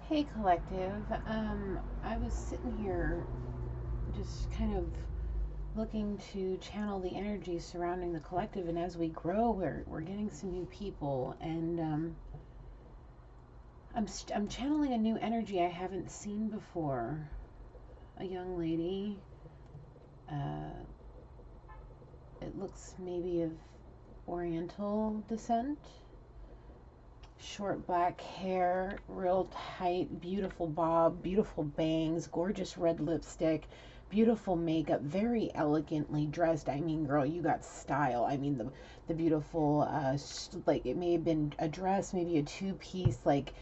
Hey, collective. I was sitting here just kind of looking to channel the energy surrounding the collective, and as we grow, we're getting some new people, and I'm channeling a new energy I haven't seen before. A young lady. Uh, it looks maybe of Oriental descent. Short black hair, real tight, beautiful bob, beautiful bangs, gorgeous red lipstick, beautiful makeup, very elegantly dressed. I mean, girl, you got style. I mean, the beautiful, like it may have been a dress, maybe a two-piece like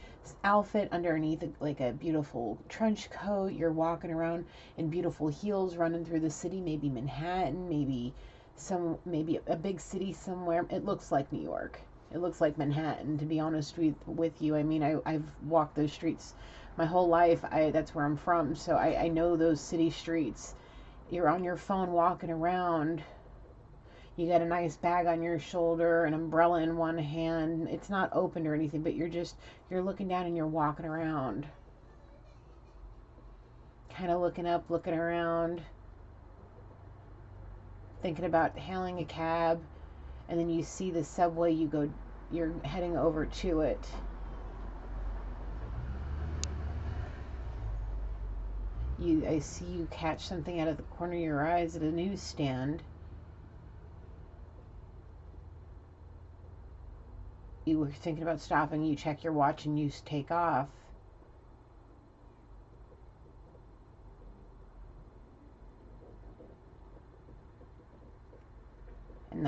outfit underneath like a beautiful trench coat. You're walking around in beautiful heels, running through the city, maybe Manhattan, maybe a big city somewhere. It looks like New York. It looks like Manhattan, to be honest with you. I mean, I've walked those streets my whole life. That's where I'm from, so I know those city streets. You're on your phone walking around. You got a nice bag on your shoulder, an umbrella in one hand. It's not open or anything, but you're looking down and you're walking around, kind of looking up, looking around, thinking about hailing a cab, and then you see the subway. You're heading over to it. I see you catch something out of the corner of your eyes at a newsstand. You were thinking about stopping, you check your watch and you take off. And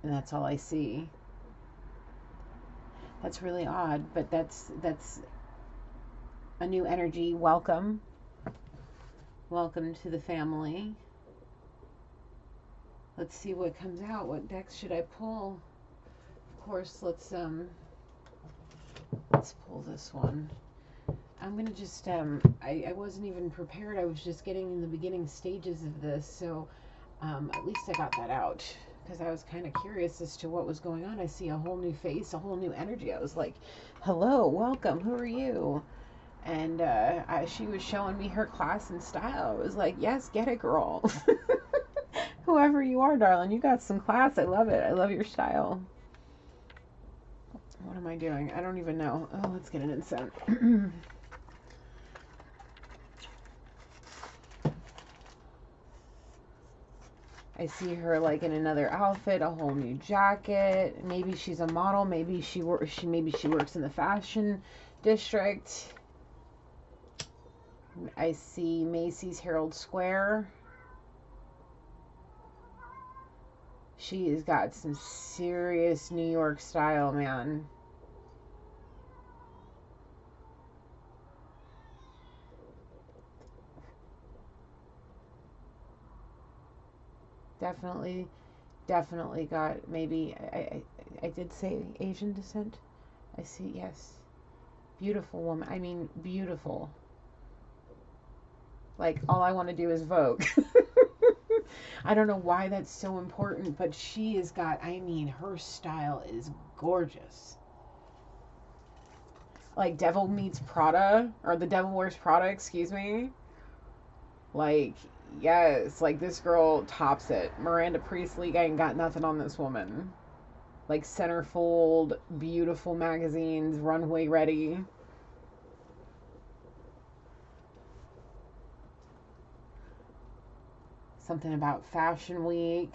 that's all I see. That's really odd, but that's a new energy. Welcome. Welcome to the family. Let's see what comes out. What decks should I pull? Of course, let's pull this one. I'm gonna just I wasn't even prepared. I was just getting in the beginning stages of this, so at least I got that out because I was kind of curious as to what was going on. I see a whole new face, a whole new energy. I was like, "Hello, welcome. Who are you?" And she was showing me her class and style. I was like, "Yes, get it, girl. Whoever you are, darling, you got some class. I love it. I love your style." What am I doing? I don't even know. Oh, let's get an incense. I see her like in another outfit, a whole new jacket. Maybe she's a model. Maybe she works in the fashion district. I see Macy's Herald Square. She has got some serious New York style, man. Definitely, definitely got maybe I did say Asian descent. I see, yes. Beautiful woman. I mean, beautiful. Like, all I want to do is Vogue. I don't know why that's so important, but she has got, I mean, her style is gorgeous. Like, Devil Meets Prada, or The Devil Wears Prada, excuse me. Like, yes, like this girl tops it. Miranda Priestley ain't got nothing on this woman. Like, centerfold, beautiful magazines, runway ready. Something about Fashion Week.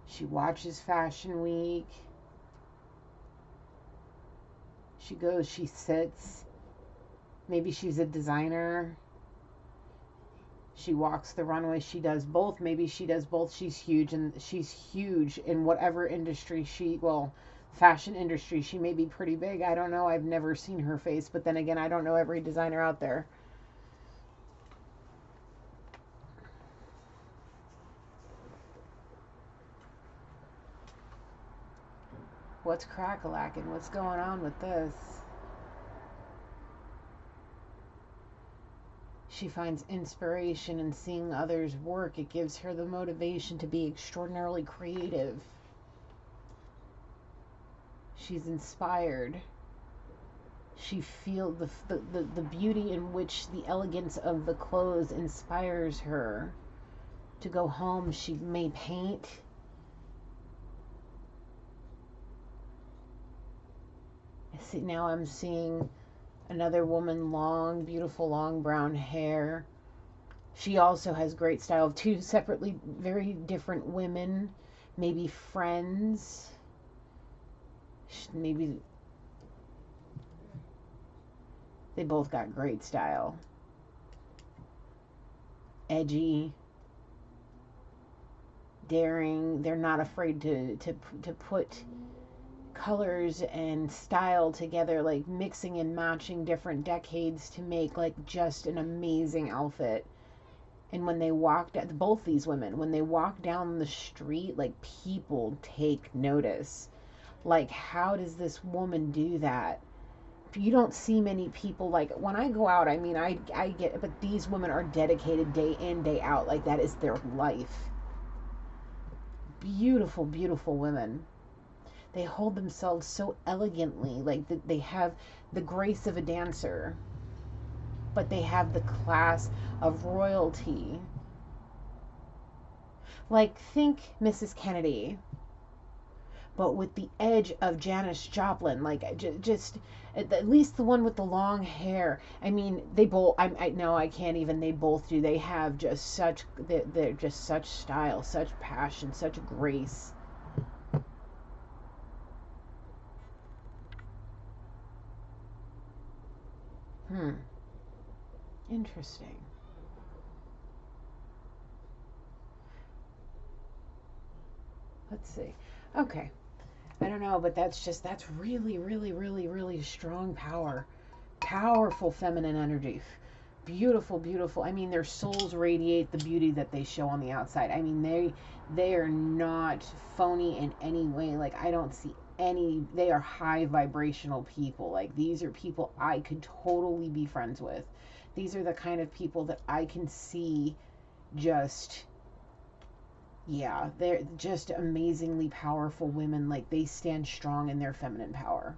She watches Fashion Week. She goes, she sits. Maybe she's a designer. She walks the runway. She does both. Maybe she does both. She's huge in whatever industry fashion industry. She may be pretty big. I don't know. I've never seen her face, but then again, I don't know every designer out there. What's crack-a-lacking? What's going on with this? She finds inspiration in seeing others work. It gives her the motivation to be extraordinarily creative. She's inspired. She feels the beauty in which the elegance of the clothes inspires her to go home. She may paint. See, now I'm seeing another woman, long, beautiful, long brown hair. She also has great style. Two separately very different women, maybe friends. Maybe they both got great style. Edgy, daring. They're not afraid to put colors and style together, like mixing and matching different decades to make like just an amazing outfit. And when they walked at both these women, when they walk down the street, like people take notice. Like, how does this woman do that? You don't see many people, like when I go out, I mean, I get, but these women are dedicated day in, day out. Like, that is their life. Beautiful, beautiful women. They hold themselves so elegantly, like they have the grace of a dancer, but they have the class of royalty. Like, think Mrs. Kennedy, but with the edge of Janis Joplin. Like, just at least the one with the long hair. I mean, they both. I know I can't even. They both do. They have just such. They're just such style, such passion, such grace. Interesting. Let's see. Okay. I don't know, but that's really, really, really, really strong power. Powerful feminine energy. Beautiful, beautiful. I mean, their souls radiate the beauty that they show on the outside. I mean, they are not phony in any way. Like, I don't see any. They are high vibrational people. Like, these are people I could totally be friends with. These are the kind of people that I can see just, yeah, they're just amazingly powerful women. Like, they stand strong in their feminine power.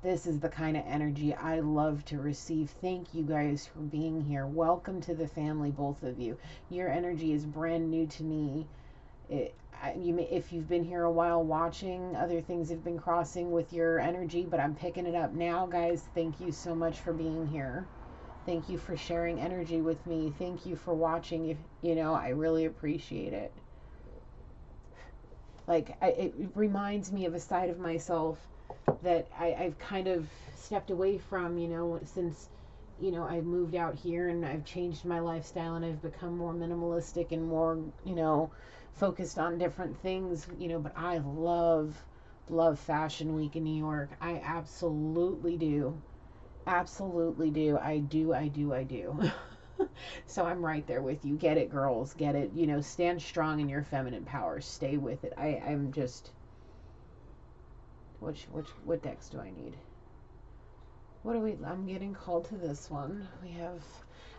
This is the kind of energy I love to receive. Thank you guys for being here. Welcome to the family, both of you. Your energy is brand new to me. If you've been here a while watching, other things have been crossing with your energy, but I'm picking it up now, guys. Thank you so much for being here. Thank you for sharing energy with me. Thank you for watching. I really appreciate it. Like, it reminds me of a side of myself that I've kind of stepped away from, since, I've moved out here and I've changed my lifestyle and I've become more minimalistic and more, focused on different things, but I love Fashion Week in New York. I absolutely do. Absolutely do. I do. So I'm right there with you. Get it, girls. Get it. Stand strong in your feminine power. Stay with it. I'm just, what decks do I need? I'm getting called to this one.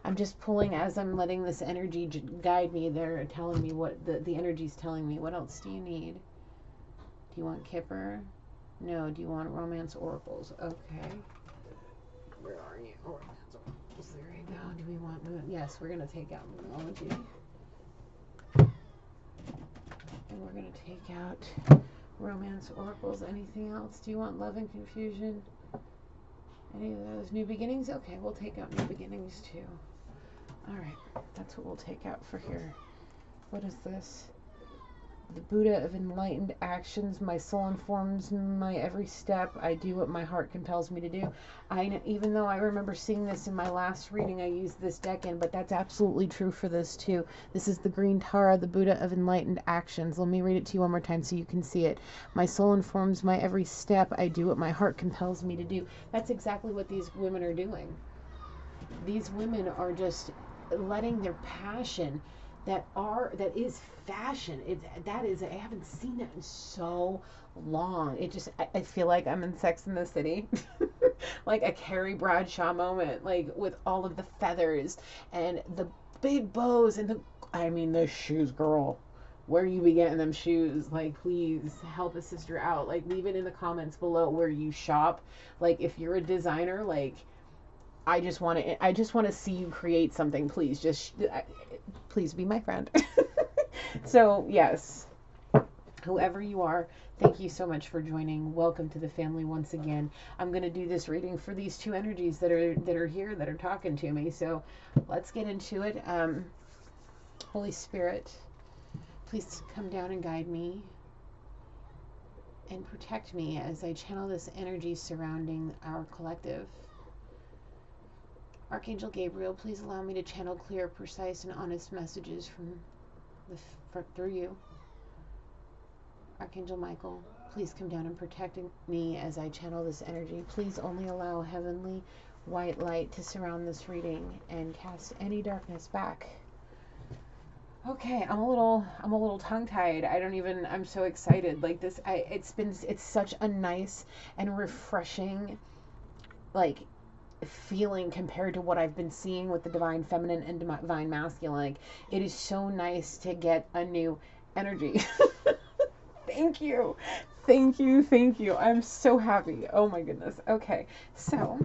I'm just pulling as I'm letting this energy guide me. They're telling me what the energy's telling me. What else do you need? Do you want Kipper? No. Do you want Romance Oracles? Okay. Where are you? Romance Oracles. There you go. Do we want Moon? Yes, we're going to take out Moonology. And we're going to take out Romance Oracles. Anything else? Do you want Love and Confusion? Any of those? New Beginnings? Okay, we'll take out New Beginnings too. Alright, that's what we'll take out for here. What is this? The Buddha of Enlightened Actions. My soul informs my every step. I do what my heart compels me to do. Even though I remember seeing this in my last reading, I used this deck in, but that's absolutely true for this too. This is the Green Tara, the Buddha of Enlightened Actions. Let me read it to you one more time so you can see it. My soul informs my every step. I do what my heart compels me to do. That's exactly what these women are doing. These women are just letting their passion that is fashion. I haven't seen that in so long. I feel like I'm in Sex in the City. like a Carrie Bradshaw moment, like with all of the feathers and the big bows and the shoes, girl. Where you be getting them shoes? Like, please help a sister out. Like, leave it in the comments below where you shop. Like, if you're a designer, like, I just want to see you create something. Please, please be my friend. So, yes, whoever you are, thank you so much for joining. Welcome to the family once again. I'm going to do this reading for these two energies that are here, that are talking to me. So let's get into it. Holy Spirit, please come down and guide me and protect me as I channel this energy surrounding our collective. Archangel Gabriel, please allow me to channel clear, precise, and honest messages through you. Archangel Michael, please come down and protect me as I channel this energy. Please only allow heavenly white light to surround this reading and cast any darkness back. Okay, I'm a little tongue-tied. I'm so excited. Like this, it's such a nice and refreshing, like, feeling compared to what I've been seeing with the divine feminine and divine masculine. Like, it is so nice to get a new energy. Thank you. Thank you. Thank you. I'm so happy. Oh my goodness. Okay. So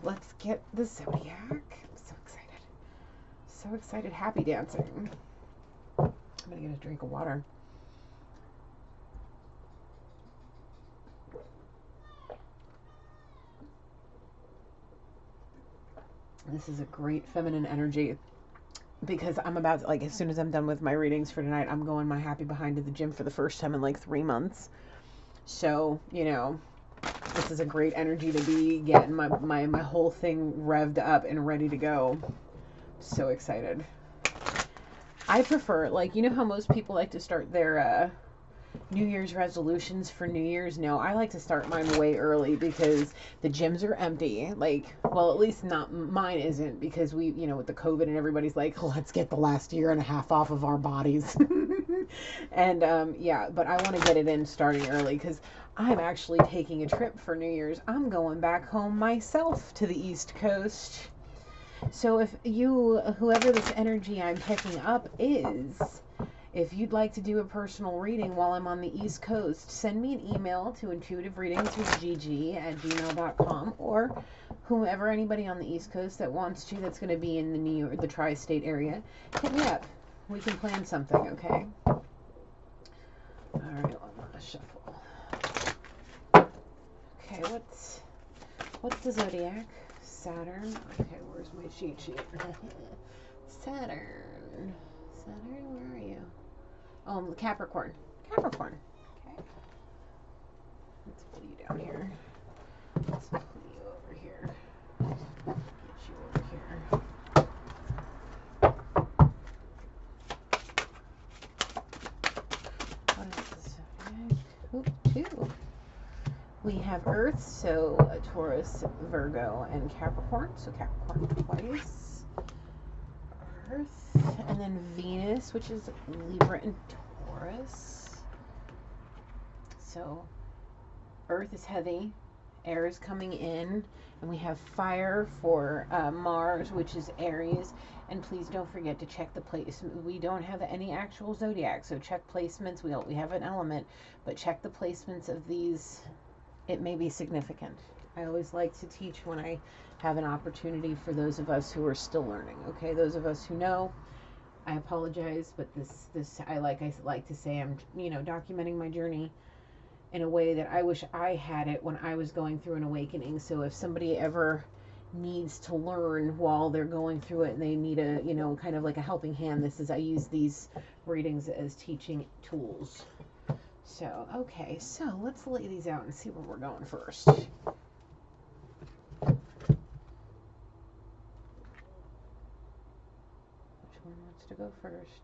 let's get the zodiac. I'm so excited. So excited. Happy dancing. I'm gonna get a drink of water. This is a great feminine energy because I'm about to, like, as soon as I'm done with my readings for tonight, I'm going my happy behind to the gym for the first time in like 3 months. So, this is a great energy to be getting my whole thing revved up and ready to go. So excited. I prefer, like, how most people like to start their New Year's resolutions for New Year's? No, I like to start mine way early because the gyms are empty. Like, well, at least not mine isn't, because we, with the COVID and everybody's like, let's get the last year and a half off of our bodies. And yeah, but I want to get it in starting early because I'm actually taking a trip for New Year's. I'm going back home myself to the East Coast. So if whoever this energy I'm picking up is, if you'd like to do a personal reading while I'm on the East Coast, send me an email to intuitivereadingswithgigi@gmail.com, or anybody on the East Coast that wants to, that's going to be in the tri-state area, hit me up. We can plan something, okay? All right, I'm gonna shuffle. Okay, what's the zodiac? Saturn. Okay, where's my cheat sheet? Saturn, where are you? Oh, Capricorn. Okay. Let's pull you down here. Let's pull you over here. Get you over here. What is this? Oop, 2. We have Earth, so Taurus, Virgo, and Capricorn. So Capricorn twice. Earth, and then Venus, which is Libra and Taurus. So Earth is heavy, air is coming in, and we have fire for Mars, which is Aries. And please don't forget to check the placement. We don't have any actual zodiac, so check placements. We have an element, but check the placements of these. It may be significant. I always like to teach when I have an opportunity for those of us who are still learning. Okay, those of us who know, I apologize, but this I like to say, I'm documenting my journey in a way that I wish I had it when I was going through an awakening. So if somebody ever needs to learn while they're going through it and they need a kind of like a helping hand, I use these readings as teaching tools. So okay, so let's lay these out and see where we're going first. One wants to go first.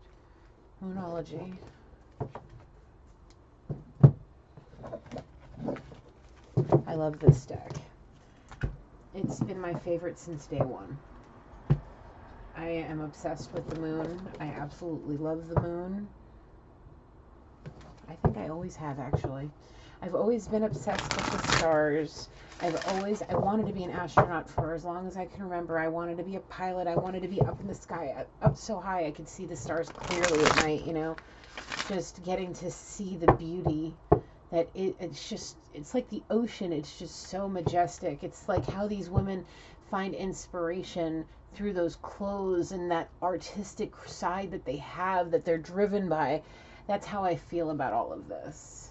Moonology. I love this deck. It's been my favorite since day one. I am obsessed with the moon. I absolutely love the moon. I think I always have, actually. I've always been obsessed with the stars. I wanted to be an astronaut for as long as I can remember. I wanted to be a pilot. I wanted to be up in the sky, up so high I could see the stars clearly at night, you know. Just getting to see the beauty that it's like the ocean. It's just so majestic. It's like how these women find inspiration through those clothes and that artistic side that they have, that they're driven by. That's how I feel about all of this.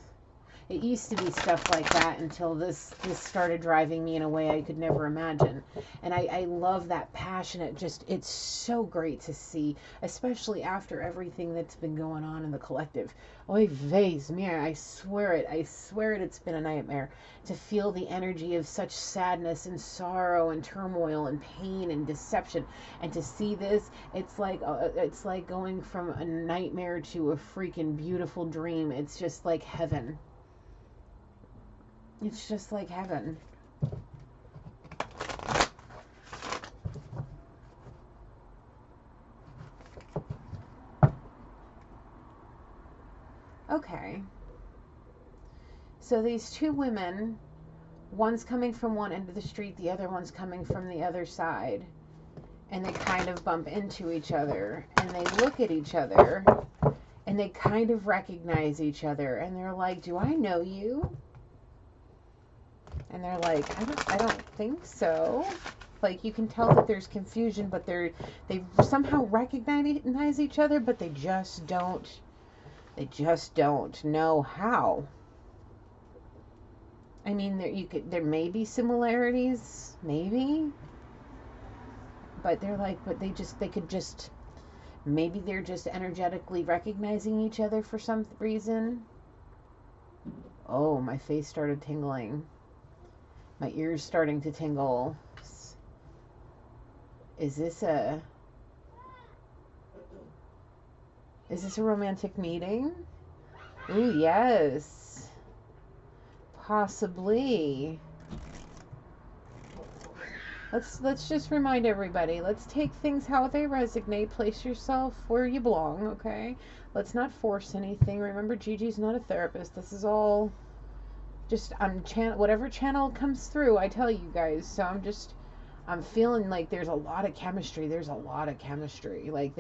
It used to be stuff like that until this started driving me in a way I could never imagine. And I love that passion. It's so great to see, especially after everything that's been going on in the collective. Oy vey's, man, I swear it's been a nightmare to feel the energy of such sadness and sorrow and turmoil and pain and deception. And to see this, it's like going from a nightmare to a freaking beautiful dream. It's just like heaven. It's just like heaven. Okay. So these two women, one's coming from one end of the street, the other one's coming from the other side. And they kind of bump into each other. And they look at each other. And they kind of recognize each other. And they're like, do I know you? And they're like, I don't think so. Like, you can tell that there's confusion, but they somehow recognize each other, but they just don't know how. I mean, there may be similarities, maybe, but maybe they're just energetically recognizing each other for some reason. Oh, my face started tingling. My ears starting to tingle. Is this a romantic meeting? Ooh, yes. Possibly. Let's just remind everybody. Let's take things how they resonate. Place yourself where you belong, okay? Let's not force anything. Remember, Gigi's not a therapist. This is all just whatever channel comes through, I tell you guys. So I'm feeling like there's a lot of chemistry. Like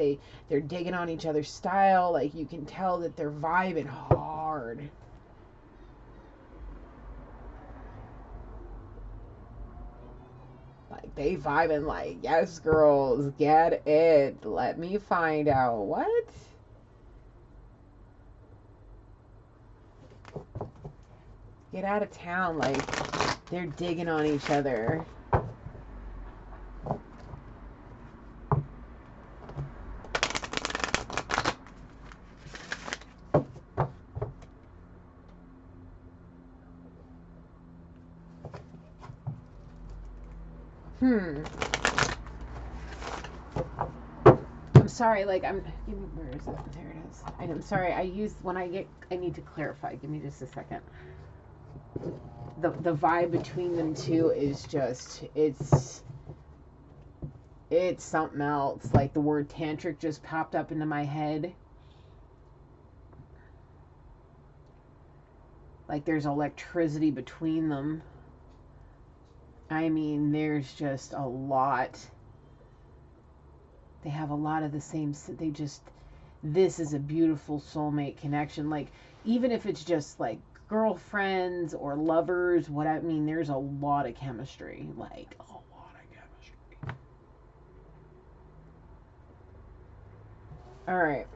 they're digging on each other's style. Like you can tell that they're vibing hard. Like they vibing like, yes, girls, get it. Let me find out. What? Get out of town. Like, they're digging on each other. I'm sorry, like, where is it? There it is. I'm sorry, I need to clarify. Give me just a second. The vibe between them two is just, it's something else. Like, the word tantric just popped up into my head. Like, there's electricity between them. I mean, there's just a lot. They have a lot of the same, this is a beautiful soulmate connection. Like, even if it's just like girlfriends or lovers, there's a lot of chemistry. Like, a lot of chemistry. All right.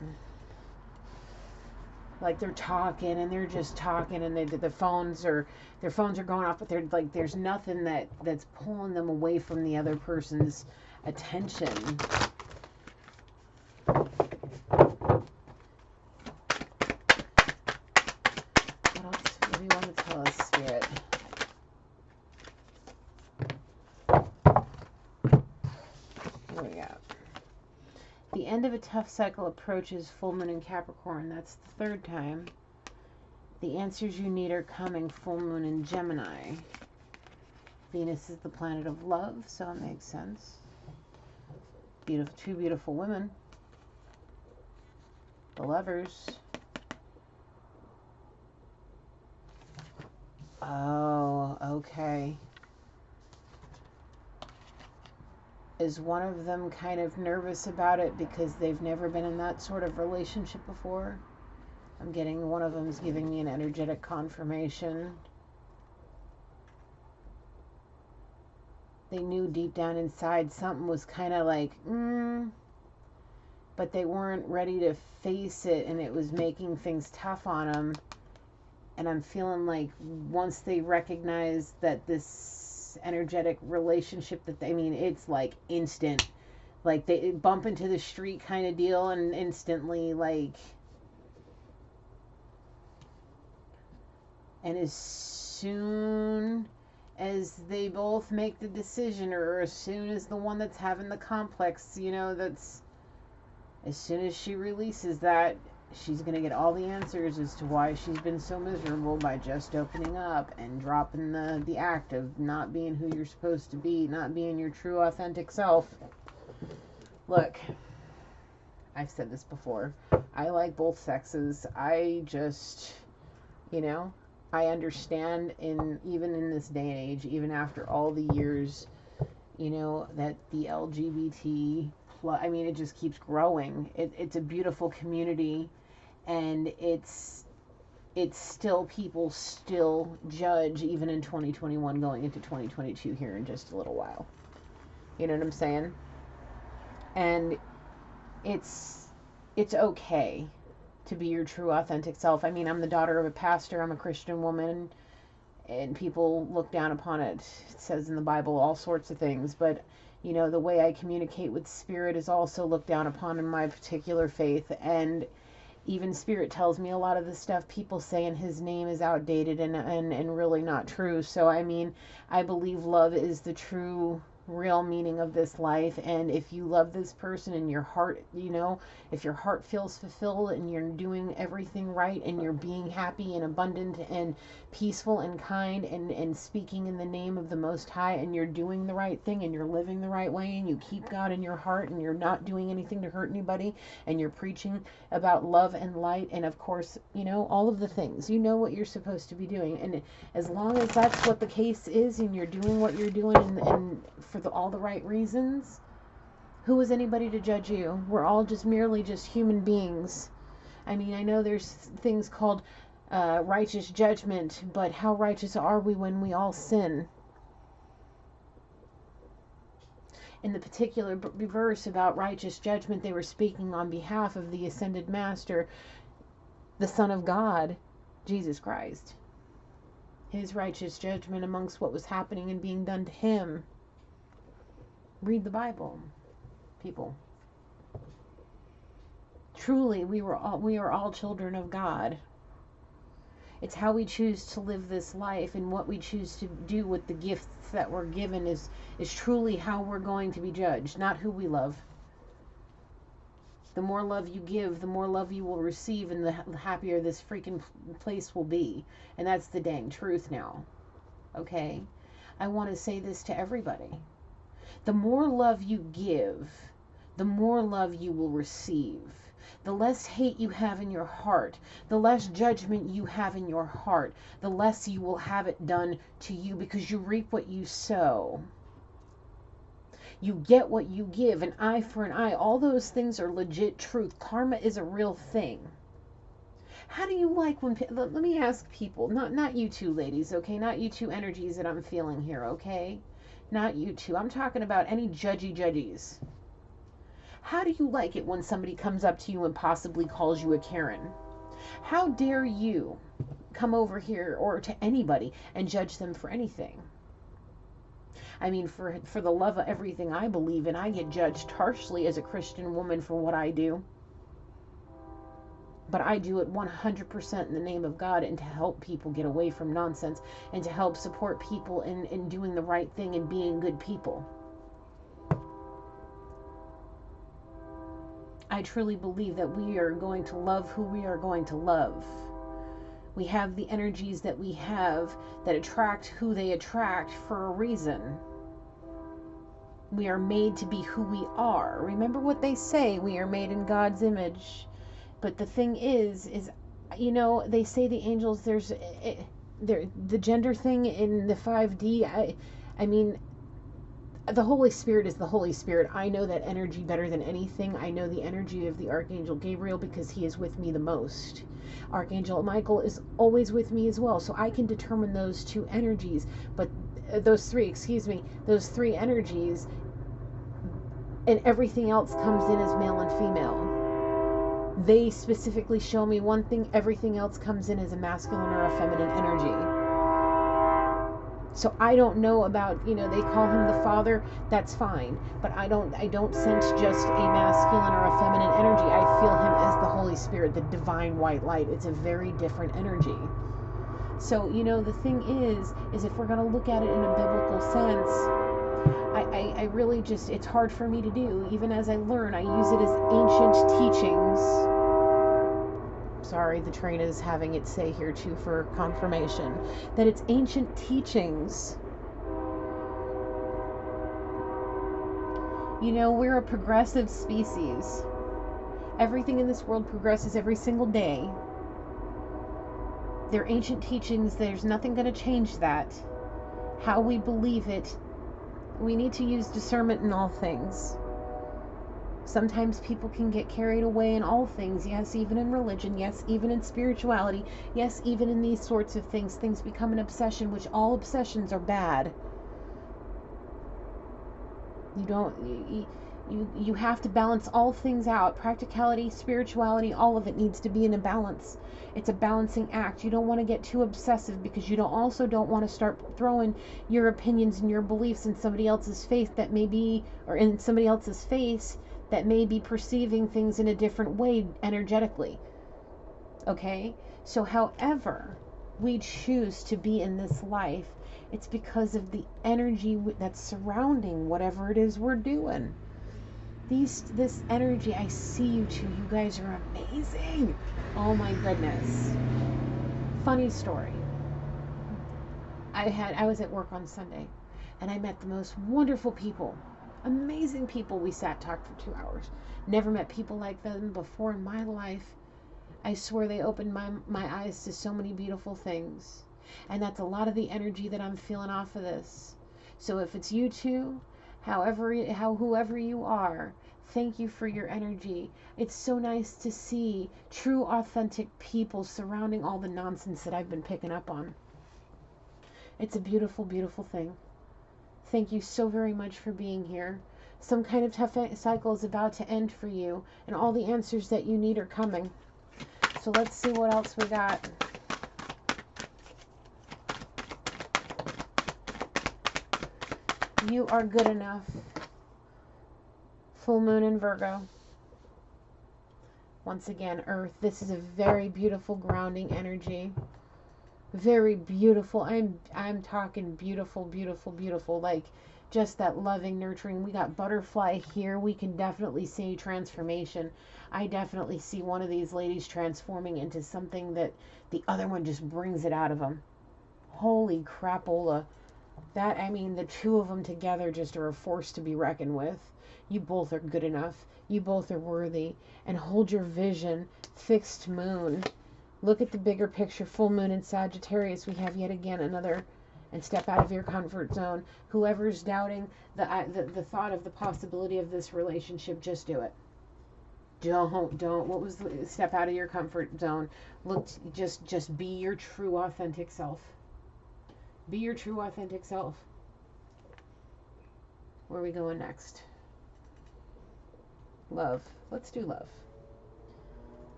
Like, they're talking and they're just talking, and their phones are going off, but they're like, there's nothing that's pulling them away from the other person's attention. The end of a tough cycle approaches. Full moon in Capricorn. That's the third time. The answers you need are coming. Full moon in Gemini. Venus is the planet of love, so it makes sense. Two beautiful women. The Lovers. Oh, okay. Is one of them kind of nervous about it because they've never been in that sort of relationship before? I'm getting one of them's giving me an energetic confirmation. They knew deep down inside something was kind of like, but they weren't ready to face it, and it was making things tough on them. And I'm feeling like once they recognize that this energetic relationship it's like instant, like they bump into the street kind of deal, and instantly, like, and as soon as they both make the decision, or as soon as the one that's having the complex, that's as soon as she releases that, she's going to get all the answers as to why she's been so miserable by just opening up and dropping the act of not being who you're supposed to be, not being your true authentic self. Look, I've said this before. I like both sexes. I just, I understand even in this day and age, even after all the years, that the LGBT plus, it just keeps growing. It's a beautiful community, and it's still, people still judge even in 2021 going into 2022 here in just a little while. You know what I'm saying? And it's okay to be your true authentic self. I'm the daughter of a pastor. I'm a Christian woman, and people look down upon it. It says in the Bible all sorts of things, but the way I communicate with spirit is also looked down upon in my particular faith, and even spirit tells me a lot of the stuff people say in his name is outdated and really not true. So I believe love is the true real meaning of this life, and if you love this person and your heart, if your heart feels fulfilled and you're doing everything right and you're being happy and abundant and peaceful and kind and speaking in the name of the Most High, and you're doing the right thing and you're living the right way, and you keep God in your heart and you're not doing anything to hurt anybody, and you're preaching about love and light, and of course, all of the things, what you're supposed to be doing, and as long as that's what the case is and you're doing what you're doing and for all the right reasons, who is anybody to judge you? We're all merely human beings. I know there's things called righteous judgment, but how righteous are we when we all sin? In the particular verse about righteous judgment, they were speaking on behalf of the ascended master, the Son of God, Jesus Christ. His righteous judgment amongst what was happening and being done to him. Read the Bible, people. Truly, we are all children of God. It's how we choose to live this life, and what we choose to do with the gifts that we're given is truly how we're going to be judged, not who we love. The more love you give, the more love you will receive, and the happier this freaking place will be. And that's the dang truth now. Okay? I want to say this to everybody. The more love you give, the more love you will receive. The less hate you have in your heart, the less judgment you have in your heart, the less you will have it done to you, because you reap what you sow. You get what you give, an eye for an eye. All those things are legit truth. Karma is a real thing. How do you like when, let me ask people, not you two ladies, okay? Not you two energies that I'm feeling here, okay? Not you two. I'm talking about any judgies. How do you like it when somebody comes up to you and possibly calls you a Karen? How dare you come over here or to anybody and judge them for anything? For the love of everything I believe in, I get judged harshly as a Christian woman for what I do. But I do it 100% in the name of God, and to help people get away from nonsense, and to help support people in doing the right thing and being good people. I truly believe that we are going to love who we are going to love. We have the energies that we have that attract who they attract for a reason. We are made to be who we are. Remember what they say, we are made in God's image. But the thing is, they say the angels, the gender thing in the 5D, I mean, the Holy Spirit is the Holy Spirit. I know that energy better than anything. I know the energy of the Archangel Gabriel because he is with me the most. Archangel Michael is always with me as well. So I can determine those two energies, but those three energies, and everything else comes in as male and female. They specifically show me one thing, everything else comes in as a masculine or a feminine energy. So I don't know about, they call him the Father, that's fine. But I don't sense just a masculine or a feminine energy. I feel him as the Holy Spirit, the divine white light. It's a very different energy. So, the thing is if we're going to look at it in a biblical sense, I really just, it's hard for me to do. Even as I learn, I use it as ancient teachings. Sorry, the train is having it say here too for confirmation that it's ancient teachings. We're a progressive species. Everything in this world progresses every single day. They're ancient teachings. There's nothing going to change that. How we believe it. We need to use discernment in all things. Sometimes people can get carried away in all things. Yes, even in religion. Yes, even in spirituality. Yes, even in these sorts of things. Things become an obsession, which all obsessions are bad. You have to balance all things out. Practicality, spirituality, all of it needs to be in a balance. It's a balancing act. You don't want to get too obsessive because you don't want to start throwing your opinions and your beliefs in somebody else's face that may be, or in somebody else's face that may be perceiving things in a different way energetically. Okay? So however we choose to be in this life, it's because of the energy that's surrounding whatever it is we're doing. This energy, I see you two. You guys are amazing. Oh my goodness. Funny story. I was at work on Sunday and I met the most wonderful people. Amazing people. We sat talked for 2 hours. Never met people like them before in my life. I swear they opened my eyes to so many beautiful things. And that's a lot of the energy that I'm feeling off of this. So if it's you two, whoever you are, thank you for your energy. It's so nice to see true, authentic people surrounding all the nonsense that I've been picking up on. It's a beautiful, beautiful thing. Thank you so very much for being here. Some kind of tough cycle is about to end for you, and all the answers that you need are coming. So let's see what else we got. You are good enough. Full moon in Virgo. Once again, Earth. This is a very beautiful grounding energy. Very beautiful. I'm talking beautiful, beautiful, beautiful. Like just that loving, nurturing. We got butterfly here. We can definitely see transformation. I definitely see one of these ladies transforming into something that the other one just brings it out of them. Holy crapola. The two of them together just are a force to be reckoned with. You both are good enough. You both are worthy. And hold your vision. Fixed moon. Look at the bigger picture. Full moon in Sagittarius. We have yet again another. And step out of your comfort zone. Whoever's doubting the thought of the possibility of this relationship, just do it. Don't. What was the step out of your comfort zone? Look, just be your true, authentic self. Be your true, authentic self. Where are we going next? Love. Let's do love.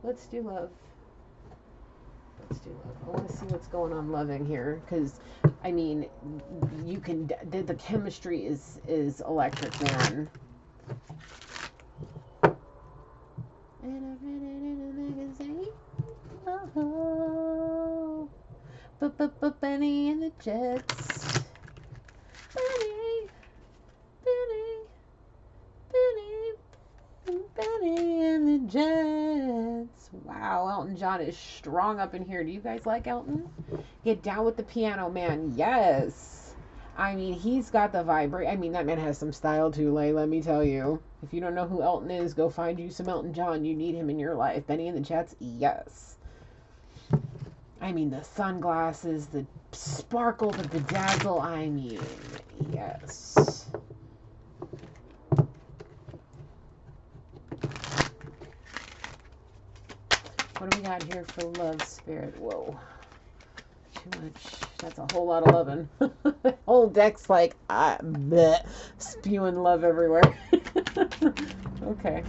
Let's do love. Let's do love. I want to see what's going on loving here, because you can. The chemistry is electric, man. And I read it in a magazine. Oh, Benny and the Jets. Benny and the Jets. Wow, Elton John is strong up in here. Do you guys like Elton? Get down with the piano, man. Yes. He's got the vibrate. That man has some style too, let me tell you. If you don't know who Elton is, go find you some Elton John. You need him in your life. Benny and the Jets, yes. I mean, the sunglasses, the sparkle, the bedazzle. I mean, yes. What do we got here for love spirit? Whoa. Too much. That's a whole lot of loving. The whole deck's like, bleh, spewing love everywhere. Okay.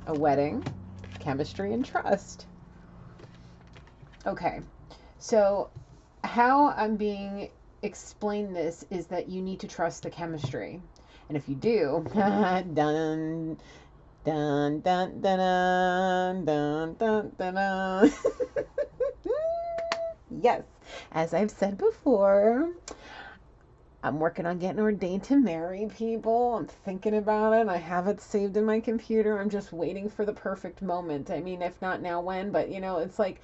A wedding, chemistry, and trust. Okay. So, how I'm being explained this is that you need to trust the chemistry. And if you do, dun, dun, dun, dun, dun, dun, dun, dun. Yes, as I've said before, I'm working on getting ordained to marry people. I'm thinking about it. I have it saved in my computer. I'm just waiting for the perfect moment. I mean, if not now, when? But, it's like,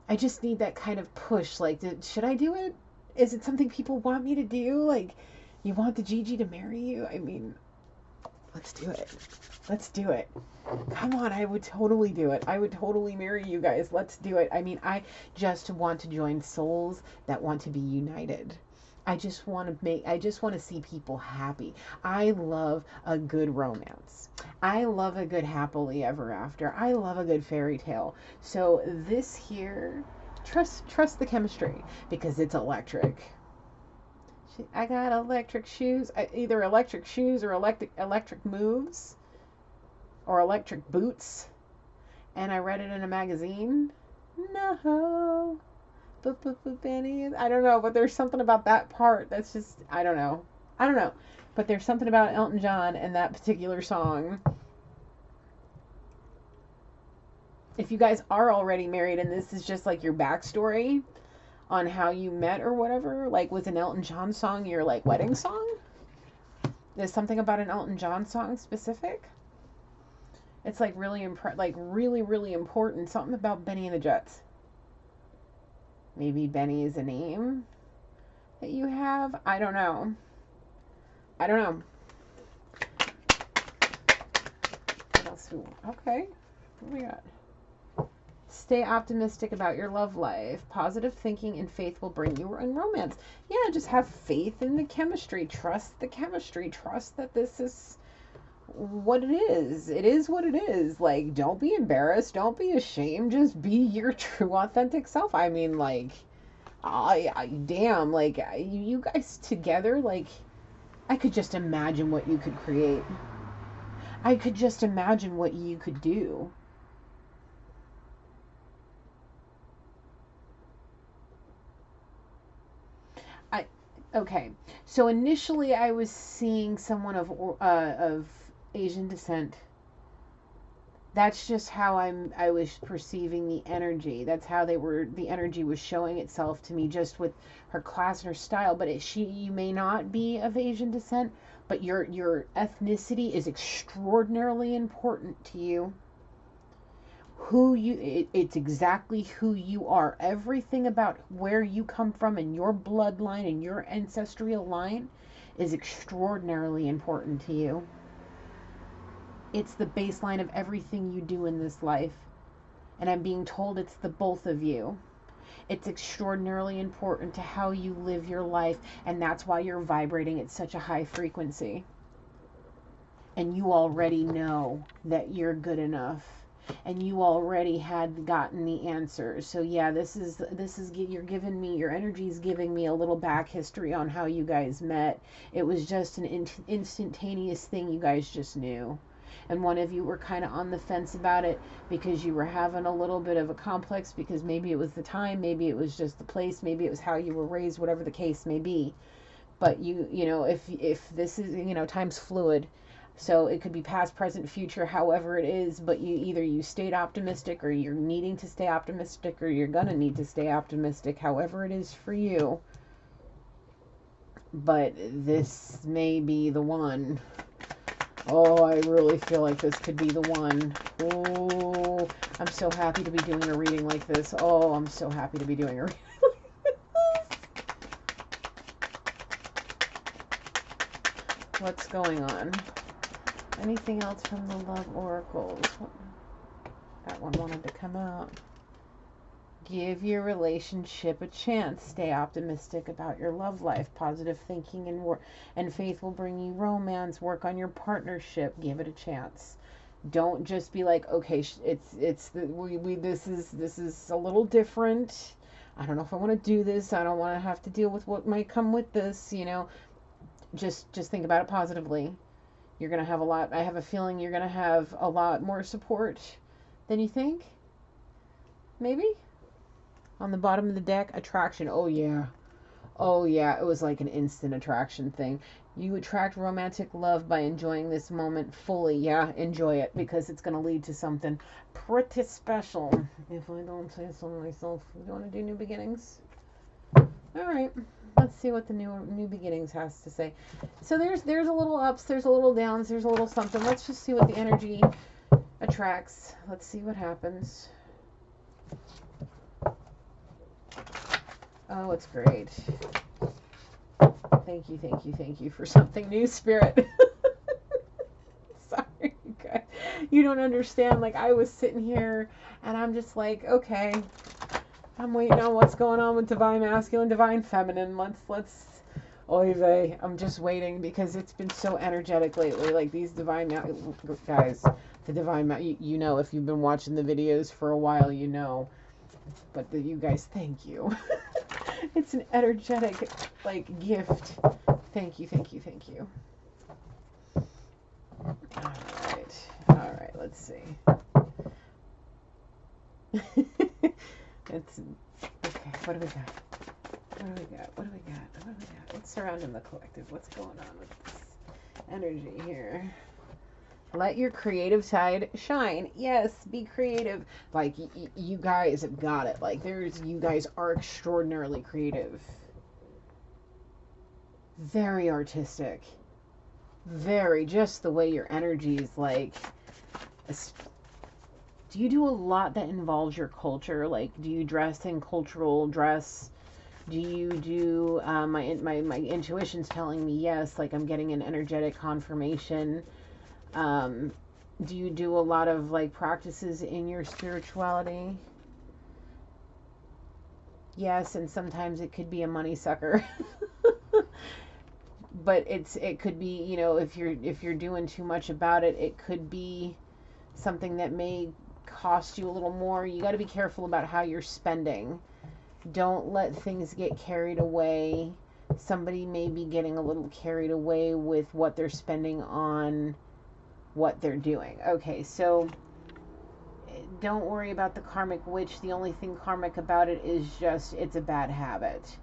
I just need that kind of push. Like, should I do it? Is it something people want me to do? Like, you want the Gigi to marry you? I mean, let's do it. Let's do it. Come on, I would totally do it. I would totally marry you guys. Let's do it. I mean, I just want to join souls that want to be united. I just want to see people happy. I love a good romance. I love a good happily ever after. I love a good fairy tale. So this here, trust the chemistry because it's electric. I got electric shoes, either electric shoes or electric moves or electric boots. And I read it in a magazine. No. Benny, I don't know, but there's something about that part that's just, I don't know. But there's something about Elton John and that particular song. If you guys are already married and this is just like your backstory on how you met or whatever, like was an Elton John song your like wedding song? There's something about an Elton John song specific? It's like really really important. Something about Benny and the Jets. Maybe Benny is a name that you have. I don't know. What else? Okay. What we got? Stay optimistic about your love life. Positive thinking and faith will bring you in romance. Yeah, just have faith in the chemistry. Trust the chemistry. Trust that this is what it is. It is what it is. Like, don't be embarrassed. Don't be ashamed. Just be your true, authentic self. I mean, like, damn, like, you guys together, like, I could just imagine what you could create. I could just imagine what you could do. Okay. So initially I was seeing someone of Asian descent. That's just how I was perceiving the energy. That's how the energy was showing itself to me just with her class and her style. But you may not be of Asian descent, but your ethnicity is extraordinarily important to you. It's exactly who you are. Everything about where you come from and your bloodline and your ancestral line is extraordinarily important to you. It's the baseline of everything you do in this life. And I'm being told it's the both of you. It's extraordinarily important to how you live your life, and that's why you're vibrating at such a high frequency. And you already know that you're good enough. And you already had gotten the answers. So yeah, this is you're giving me, your energy is giving me a little back history on how you guys met. It was just an instantaneous thing you guys just knew. And one of you were kind of on the fence about it because you were having a little bit of a complex because maybe it was the time, maybe it was just the place, maybe it was how you were raised, whatever the case may be. But if this is, time's fluid. So it could be past, present, future, however it is, but you stayed optimistic, or you're needing to stay optimistic, or you're gonna need to stay optimistic, however it is for you. But this may be the one. Oh, I really feel like this could be the one. Oh, I'm so happy to be doing a reading like this. Oh, I'm so happy to be doing a reading like this. What's going on? Anything else from the love oracles? That one wanted to come out. Give your relationship a chance. Stay optimistic about your love life. Positive thinking and faith will bring you romance. Work on your partnership. Give it a chance. Don't just be like, okay, this is a little different. I don't know if I want to do this. I don't want to have to deal with what might come with this. Just think about it positively. You're gonna have a lot. I have a feeling you're gonna have a lot more support than you think. Maybe. On the bottom of the deck, attraction. Oh yeah. Oh yeah, it was like an instant attraction thing. You attract romantic love by enjoying this moment fully. Yeah, enjoy it because it's going to lead to something pretty special. If I don't say so myself. You want to do new beginnings? All right. Let's see what the new beginnings has to say. So there's a little ups, there's a little downs, there's a little something. Let's just see what the energy attracts. Let's see what happens. Oh, it's great. Thank you for something new, Spirit. Sorry, guys. You don't understand. Like, I was sitting here, and I'm just like, okay, I'm waiting on what's going on with Divine Masculine, Divine Feminine. Let's, oy vey. I'm just waiting because it's been so energetic lately. Like, these Divine, guys, the Divine, you know, if you've been watching the videos for a while, you know. But you guys, thank you. It's an energetic, like, gift. Thank you. All right, let's see. It's, okay, what do we got? What's surrounding the collective? What's going on with this energy here? Let your creative side shine. Yes, be creative. Like, you guys have got it. Like, you guys are extraordinarily creative. Very artistic. Very, just the way your energy is, like, do you do a lot that involves your culture? Like, do you dress in cultural dress? Do you do, my intuition's telling me yes, like, I'm getting an energetic confirmation. Do you do a lot of, like, practices in your spirituality? Yes, and sometimes it could be a money sucker. But it could be, you know, if you're doing too much about it, it could be something that may cost you a little more. You got to be careful about how you're spending. Don't let things get carried away. Somebody may be getting a little carried away with what they're spending on what they're doing. Okay, so don't worry about the karmic witch. The only thing karmic about it is just it's a bad habit.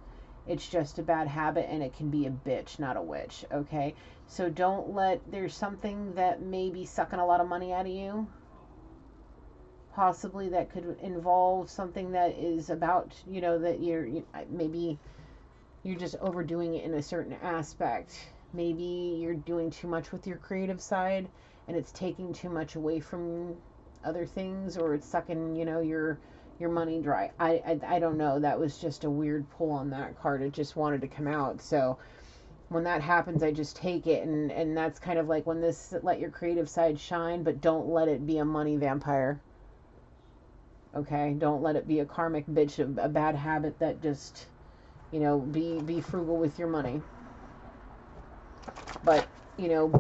It's just a bad habit, and it can be a bitch, not a witch. Okay, so don't let, there's something that may be sucking a lot of money out of you. Possibly that could involve something that is about, you know, that maybe you're just overdoing it in a certain aspect. Maybe you're doing too much with your creative side and it's taking too much away from other things, or it's sucking, you know, your money dry. I don't know. That was just a weird pull on that card. It just wanted to come out. So when that happens, I just take it, and that's kind of like when this, let your creative side shine, but don't let it be a money vampire. Okay? Don't let it be a karmic bitch, a bad habit that just, you know, be frugal with your money. But, you know,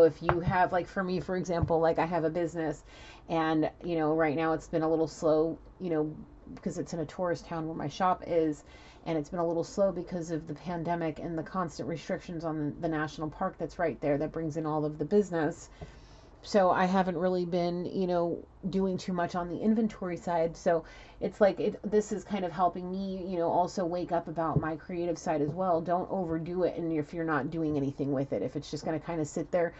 if you have, like, for me, for example, like, I have a business, and, you know, right now it's been a little slow, you know, because it's in a tourist town where my shop is, and it's been a little slow because of the pandemic and the constant restrictions on the national park that's right there that brings in all of the business. So I haven't really been, you know, doing too much on the inventory side. So it's like, this is kind of helping me, you know, also wake up about my creative side as well. Don't overdo it. And if you're not doing anything with it, if it's just going to kind of sit there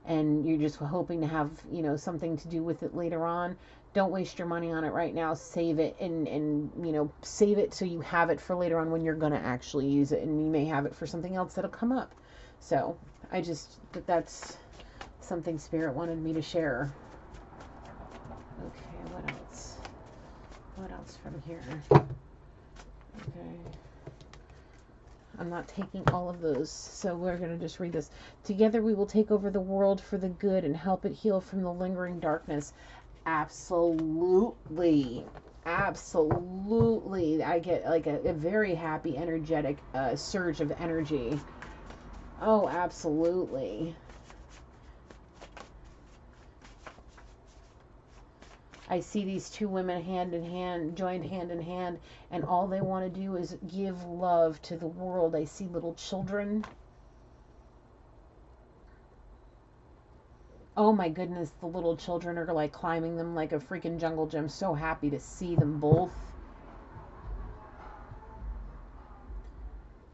and you're just hoping to have, you know, something to do with it later on, don't waste your money on it right now. Save it and you know, save it so you have it for later on when you're going to actually use it, and you may have it for something else that'll come up. So that's something Spirit wanted me to share. Okay, what else? What else from here? Okay. I'm not taking all of those, so we're going to just read this. Together we will take over the world for the good and help it heal from the lingering darkness. Absolutely. Absolutely. I get like a very happy, energetic surge of energy. Oh, absolutely. I see these two women hand in hand, joined hand in hand, and all they want to do is give love to the world. I see little children. Oh my goodness, the little children are like climbing them like a freaking jungle gym. So happy to see them both.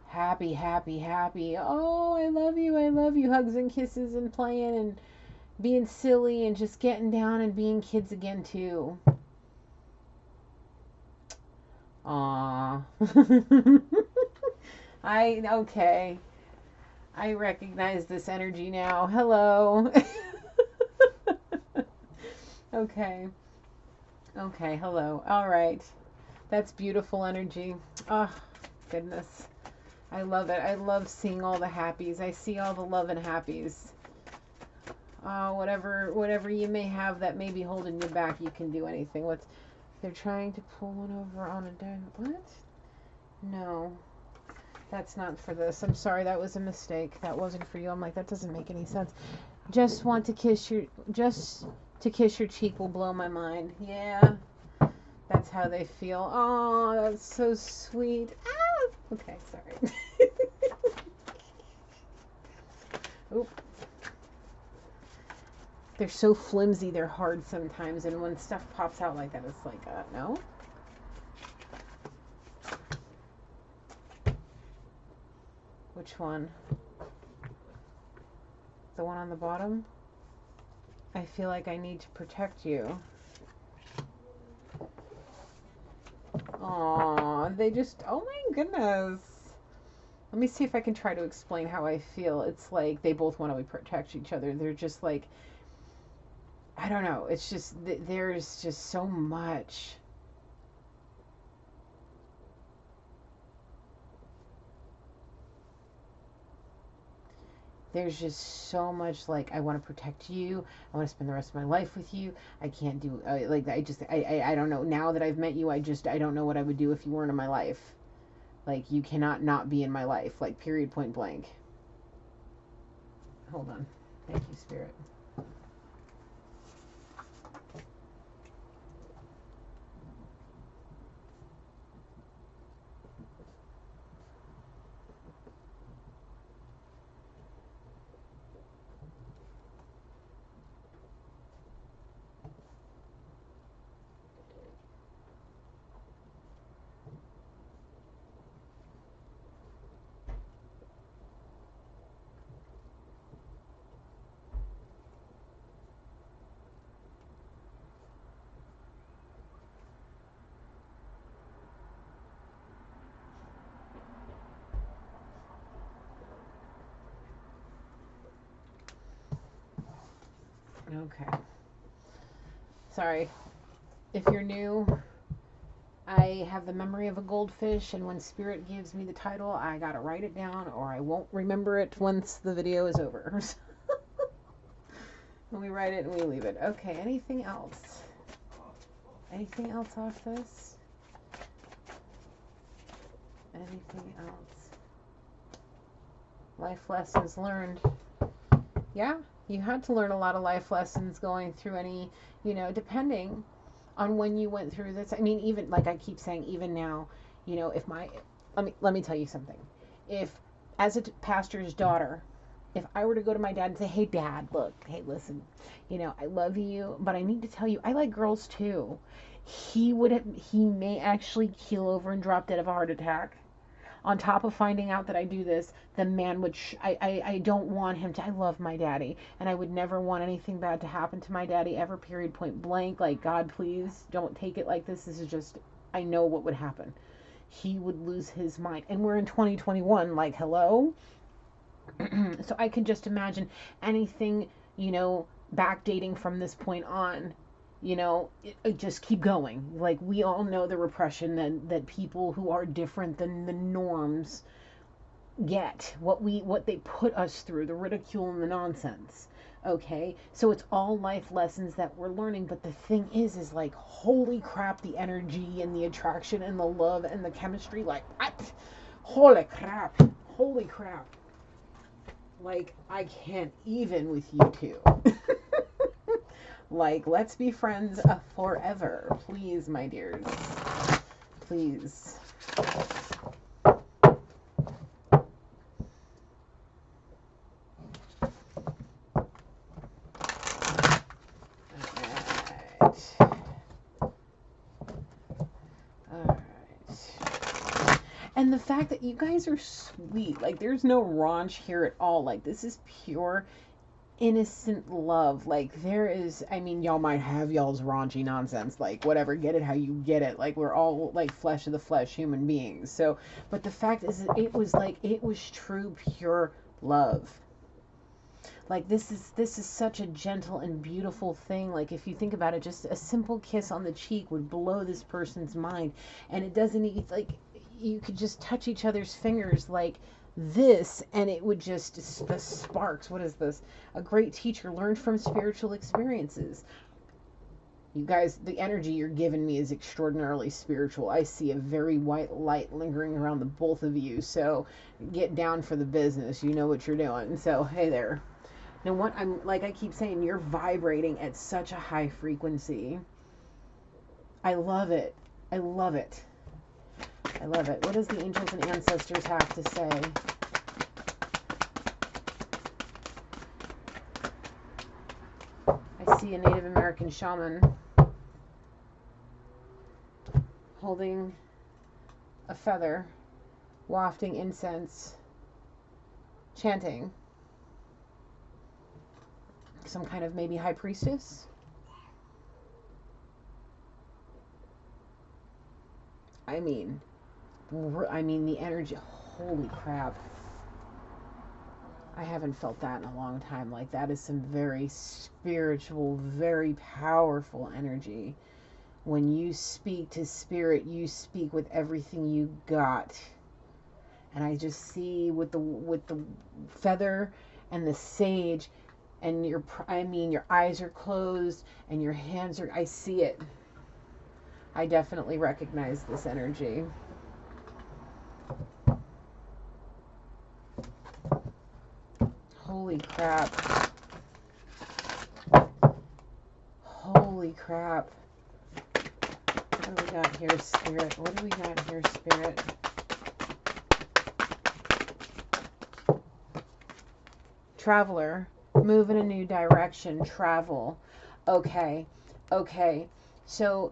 Happy, happy, happy. Oh, I love you. I love you. Hugs and kisses and playing and being silly and just getting down and being kids again too. Aww. Okay. I recognize this energy now. Hello. Okay. Okay, hello. All right. That's beautiful energy. Oh, goodness. I love it. I love seeing all the happies. I see all the love and happies. Whatever you may have that may be holding you back, you can do anything. They're trying to pull one over on a diamond. What? No. That's not for this. I'm sorry, that was a mistake. That wasn't for you. I'm like, that doesn't make any sense. Just to kiss your cheek will blow my mind. Yeah. That's how they feel. Oh, that's so sweet. Ah! Okay, sorry. Oop. They're so flimsy, they're hard sometimes, and when stuff pops out like that, it's like, no. Which one? The one on the bottom? I feel like I need to protect you. Aw, they just, oh my goodness. Let me see if I can try to explain how I feel. It's like they both want to protect each other. They're just like, I don't know. It's just, there's just so much. There's just so much, like, I want to protect you. I want to spend the rest of my life with you. I can't do, like, I don't know. Now that I've met you, I don't know what I would do if you weren't in my life. Like, you cannot not be in my life. Like, period, point blank. Hold on. Thank you, Spirit. Okay. Sorry. If you're new, I have the memory of a goldfish, and when Spirit gives me the title, I gotta write it down, or I won't remember it once the video is over. And we write it and we leave it. Okay, anything else? Anything else off this? Anything else? Life lessons learned. Yeah, you had to learn a lot of life lessons going through any, depending on when you went through this. I mean, even like I keep saying, even now, if let me tell you something. If, as a pastor's daughter, if I were to go to my dad and say, hey dad, look, hey, listen, I love you, but I need to tell you, I like girls too. He may actually keel over and drop dead of a heart attack. On top of finding out that I do this, the man would, I don't want him to, I love my daddy, and I would never want anything bad to happen to my daddy ever, period, point blank. Like, God, please don't take it like this. This is just, I know what would happen. He would lose his mind. And we're in 2021, like, hello? So I can just imagine anything, backdating from this point on, it just keep going. Like, we all know the repression that people who are different than the norms get, what they put us through, the ridicule and the nonsense. Okay, so it's all life lessons that we're learning, but the thing is like, holy crap, the energy and the attraction and the love and the chemistry, like, what? Holy crap, holy crap. Like, I can't even with you two. Like, let's be friends forever, please, my dears, please. And the fact that you guys are sweet, like, there's no raunch here at all. Like, this is pure innocent love. Like, there is, I mean, y'all might have y'all's raunchy nonsense, like, whatever, get it how you get it. Like, we're all like flesh of the flesh human beings. So, but the fact is that it was like, it was true pure love. Like, this is such a gentle and beautiful thing. Like, if you think about it, just a simple kiss on the cheek would blow this person's mind. And it doesn't, it's like, you could just touch each other's fingers like this, and it would just, the sparks. What is this? A great teacher learned from spiritual experiences. You guys, the energy you're giving me is extraordinarily spiritual. I see a very white light lingering around the both of you. So get down for the business. You know what you're doing. So hey there. Now what I'm, like I keep saying, you're vibrating at such a high frequency. I love it. I love it. I love it. What does the angels and ancestors have to say? I see a Native American shaman holding a feather, wafting incense, chanting. Some kind of maybe high priestess? I mean the energy, holy crap. I haven't felt that in a long time. Like, that is some very spiritual, very powerful energy. When you speak to spirit, you speak with everything you got. And I just see with the feather and the sage, and your eyes are closed and your hands are, I see it. I definitely recognize this energy. Holy crap. Holy crap. What do we got here, Spirit? What do we got here, Spirit? Traveler. Move in a new direction. Travel. Okay. Okay. So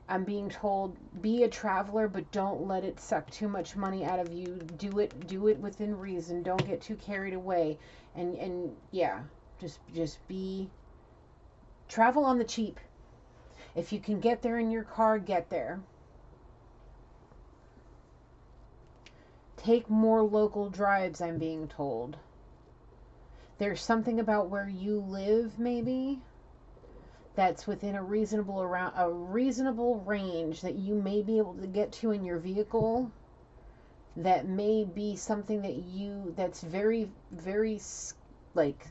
I'm being told, be a traveler, but don't let it suck too much money out of you. Do it within reason. Don't get too carried away. And yeah, just be, travel on the cheap. If you can get there in your car, get there. Take more local drives, I'm being told. There's something about where you live, maybe, that's within a reasonable range that you may be able to get to in your vehicle. That may be something that's very, very, like,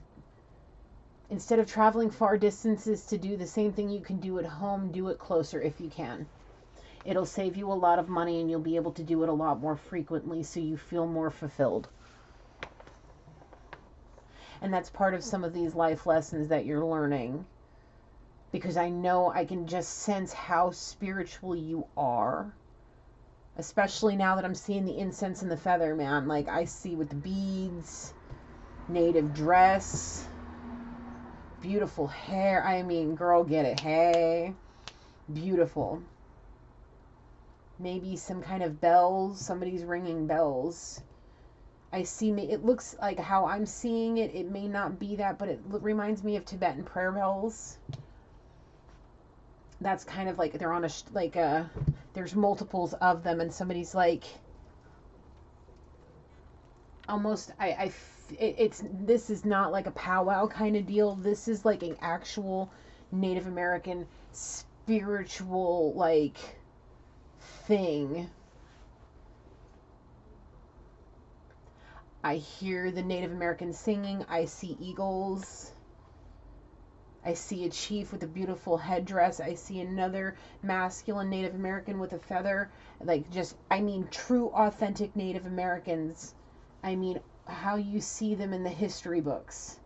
instead of traveling far distances to do the same thing you can do at home, do it closer if you can. It'll save you a lot of money, and you'll be able to do it a lot more frequently, so you feel more fulfilled. And that's part of some of these life lessons that you're learning. Because I know, I can just sense how spiritual you are. Especially now that I'm seeing the incense and the feather, man. Like, I see with the beads, native dress, beautiful hair. I mean, girl, get it. Hey. Beautiful. Maybe some kind of bells. Somebody's ringing bells. I see, it looks like how I'm seeing it. It may not be that, but it reminds me of Tibetan prayer bells. That's kind of like they're on there's multiples of them, and somebody's like, almost, this is not like a powwow kind of deal. This is like an actual Native American spiritual, like, thing. I hear the Native Americans singing. I see eagles. I see a chief with a beautiful headdress. I see another masculine Native American with a feather. Like, just, I mean, true, authentic Native Americans. I mean, how you see them in the history books.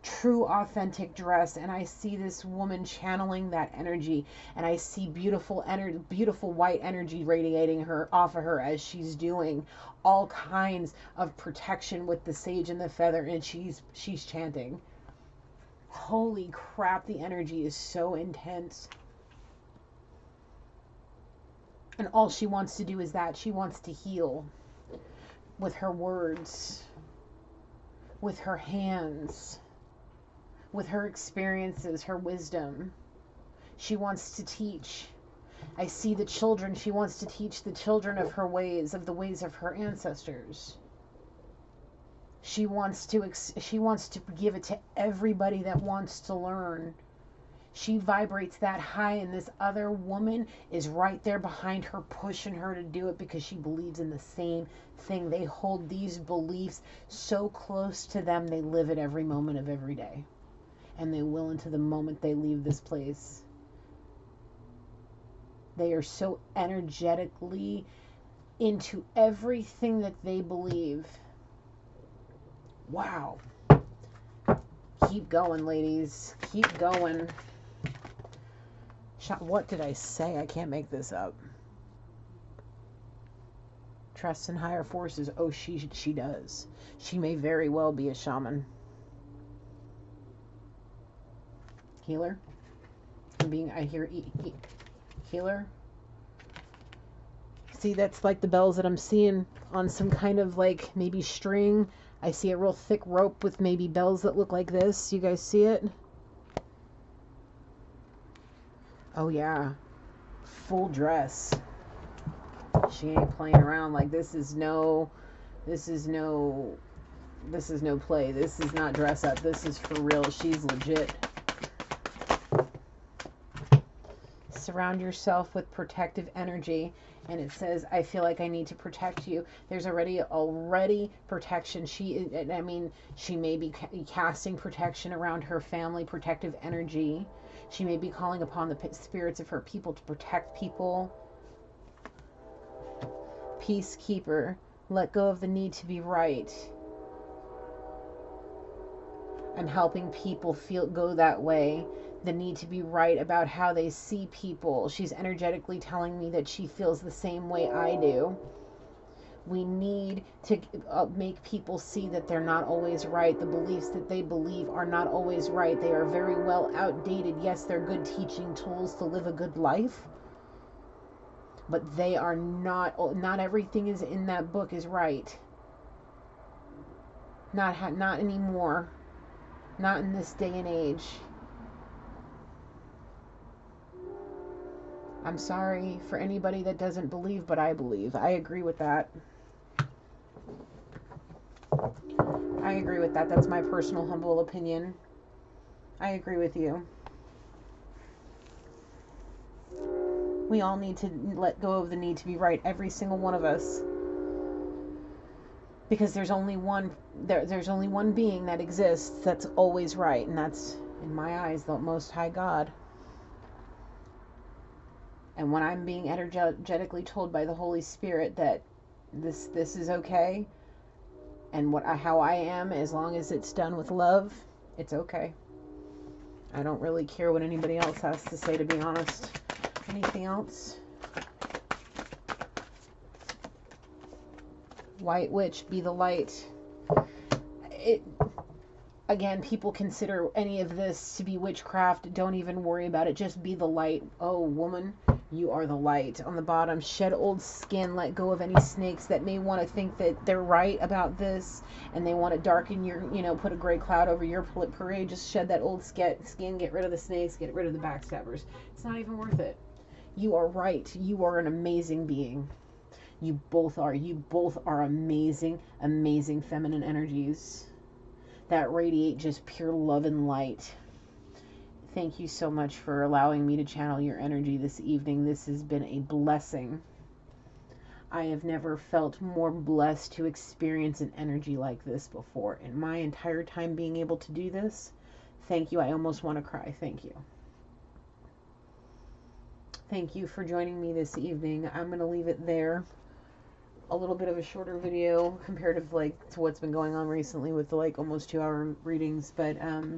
True, authentic dress. And I see this woman channeling that energy. And I see beautiful beautiful white energy radiating her off of her as she's doing all kinds of protection with the sage and the feather. And she's chanting. Holy crap, the energy is so intense. And all she wants to do is that. She wants to heal with her words, with her hands, with her experiences, her wisdom. She wants to teach. I see the children. She wants to teach the children of her ways, of the ways of her ancestors. She wants to give it to everybody that wants to learn. She vibrates that high, and this other woman is right there behind her, pushing her to do it because she believes in the same thing. They hold these beliefs so close to them, they live it every moment of every day. And they will until the moment they leave this place. They are so energetically into everything that they believe. Wow. Keep going, ladies. Keep going. What did I say? I can't make this up. Trust in higher forces. Oh, she does. She may very well be a shaman. Healer. I hear healer. See, that's like the bells that I'm seeing on some kind of like maybe string. I see a real thick rope with maybe bells that look like this. You guys see it? Oh yeah. Full dress. She ain't playing around. Like, this is no play. This is not dress up. This is for real. She's legit. Surround yourself with protective energy. And it says, I feel like I need to protect you. There's already protection. She may be casting protection around her family, protective energy. She may be calling upon the spirits of her people to protect people. Peacekeeper, let go of the need to be right. I'm helping people go that way. The need to be right about how they see people. She's energetically telling me that she feels the same way I do. We need to make people see that they're not always right. The beliefs that they believe are not always right. They are very well outdated. Yes, they're good teaching tools to live a good life. But they are not everything is in that book is right. Not anymore. Not in this day and age. I'm sorry for anybody that doesn't believe, but I believe. I agree with that. I agree with that. That's my personal humble opinion. I agree with you. We all need to let go of the need to be right, every single one of us. Because there's only one being that exists that's always right, and that's, in my eyes, the Most High God. And when I'm being energetically told by the Holy Spirit that this is okay, and how I am, as long as it's done with love, it's okay. I don't really care what anybody else has to say, to be honest. Anything else? White Witch, be the light. Again, people consider any of this to be witchcraft. Don't even worry about it. Just be the light. Oh, woman, you are the light. On the bottom, shed old skin. Let go of any snakes that may want to think that they're right about this, and they want to darken your, put a gray cloud over your parade. Just shed that old skin. Get rid of the snakes. Get rid of the backstabbers. It's not even worth it. You are right. You are an amazing being. You both are. You both are amazing, amazing feminine energies that radiate just pure love and light. Thank you so much for allowing me to channel your energy this evening. This has been a blessing. I have never felt more blessed to experience an energy like this before. In my entire time being able to do this, Thank you. I almost want to cry. Thank you. Thank you for joining me this evening. I'm going to leave it there. A little bit of a shorter video comparative to what's been going on recently with the almost 2-hour readings, but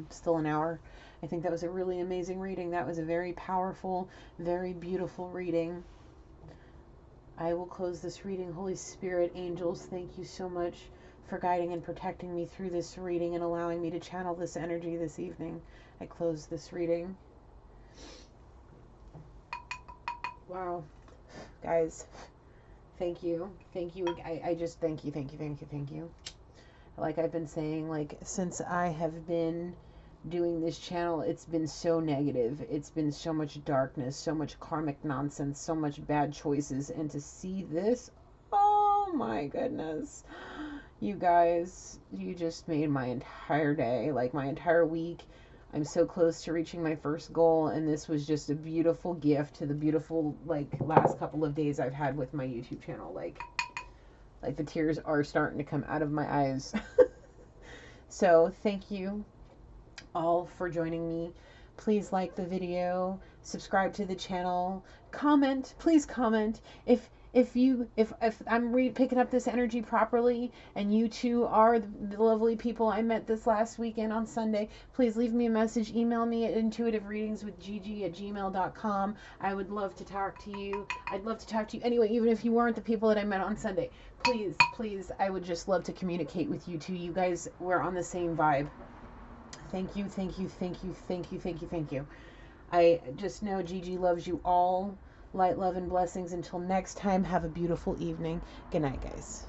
still an hour. I think that was a really amazing reading. That was a very powerful, very beautiful reading. I will close this reading. Holy Spirit, angels, thank you so much for guiding and protecting me through this reading and allowing me to channel this energy this evening. I close this reading. Wow. Guys, thank you. Thank you. I just thank you, thank you, thank you, thank you. Like I've been saying, since I have been doing this channel, it's been so negative. It's been so much darkness, so much karmic nonsense, so much bad choices. And to see this, oh my goodness. You guys, you just made my entire day, my entire week. I'm so close to reaching my first goal, and this was just a beautiful gift to the beautiful, last couple of days I've had with my YouTube channel. Like the tears are starting to come out of my eyes. So, thank you all for joining me. Please like the video, subscribe to the channel, comment, please comment. If I'm picking up this energy properly and you two are the lovely people I met this last weekend on Sunday, please leave me a message. Email me at intuitivereadingswithgigi@gmail.com. I would love to talk to you. I'd love to talk to you anyway, even if you weren't the people that I met on Sunday. Please, please, I would just love to communicate with you two. You guys were on the same vibe. Thank you, thank you, thank you, thank you, thank you, thank you. I just know Gigi loves you all. Light, love, and blessings. Until next time, have a beautiful evening. Good night, guys.